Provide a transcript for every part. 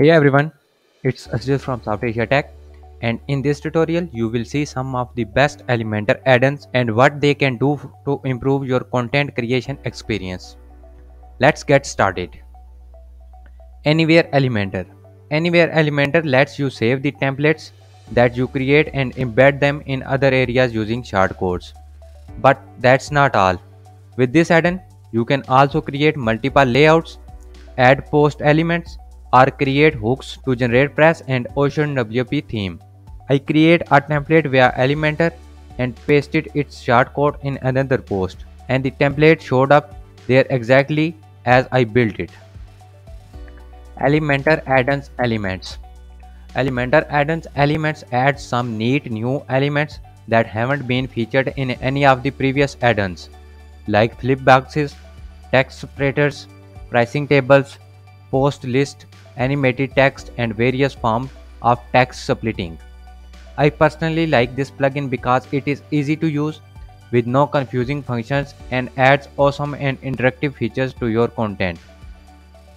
Hey everyone, it's Asjil from SoftAsia Tech, and in this tutorial you will see some of the best Elementor add-ons and what they can do to improve your content creation experience. Let's get started. Anywhere Elementor. Anywhere Elementor lets you save the templates that you create and embed them in other areas using shortcodes. But that's not all. With this add-on, you can also create multiple layouts, add post elements, or create hooks to generate press and Ocean WP theme. I create a template via Elementor and pasted its shortcode in another post, and the template showed up there exactly as I built it. Elementor Addons elements. Elementor Addons elements add some neat new elements that haven't been featured in any of the previous add-ons, like flip boxes, text separators, pricing tables, post list, animated text, and various forms of text splitting. I personally like this plugin because it is easy to use with no confusing functions and adds awesome and interactive features to your content.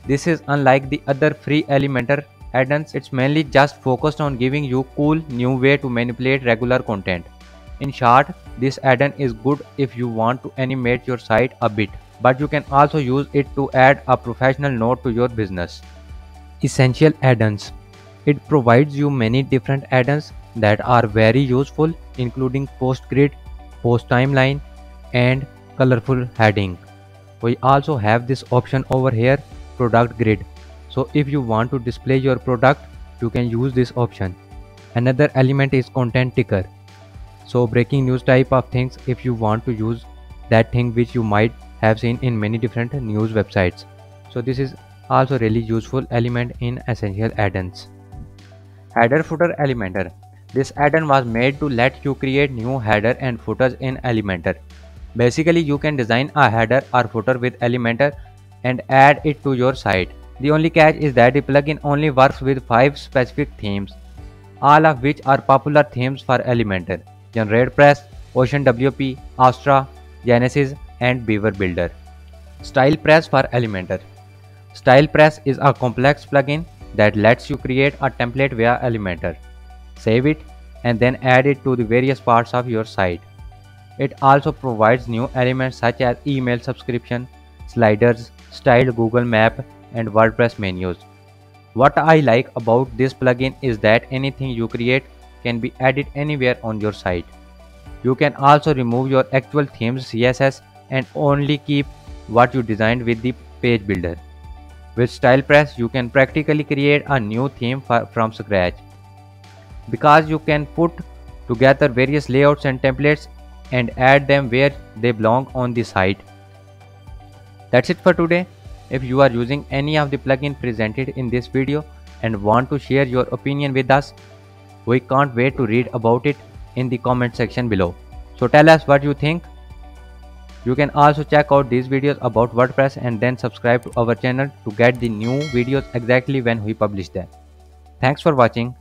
This is unlike the other free Elementor add-ons. It's mainly just focused on giving you cool new way to manipulate regular content. In short, this add-on is good if you want to animate your site a bit, but you can also use it to add a professional note to your business. Essential add-ons. It provides you many different add-ons that are very useful, including post grid, post timeline, and colorful heading. We also have this option over here, product grid. So if you want to display your product, you can use this option. Another element is content ticker. So breaking news type of things if you want to use that thing which you might have seen in many different news websites. So this is also really useful element in essential add-ons. Header footer Elementor. This add-on was made to let you create new header and footers in Elementor. Basically, you can design a header or footer with Elementor and add it to your site. The only catch is that the plugin only works with 5 specific themes, all of which are popular themes for Elementor: GeneratePress, Ocean WP, Astra, Genesis, and Beaver Builder. StylePress for Elementor. StylePress is a complex plugin that lets you create a template via Elementor, save it, and then add it to the various parts of your site. It also provides new elements such as email subscription, sliders, styled Google Map, and WordPress menus. What I like about this plugin is that anything you create can be added anywhere on your site. You can also remove your actual theme's CSS and only keep what you designed with the page builder. With StylePress, you can practically create a new theme from scratch, because you can put together various layouts and templates and add them where they belong on the site. That's it for today. If you are using any of the plugins presented in this video and want to share your opinion with us, we can't wait to read about it in the comment section below. So tell us what you think. You can also check out these videos about WordPress and then subscribe to our channel to get the new videos exactly when we publish them. Thanks for watching.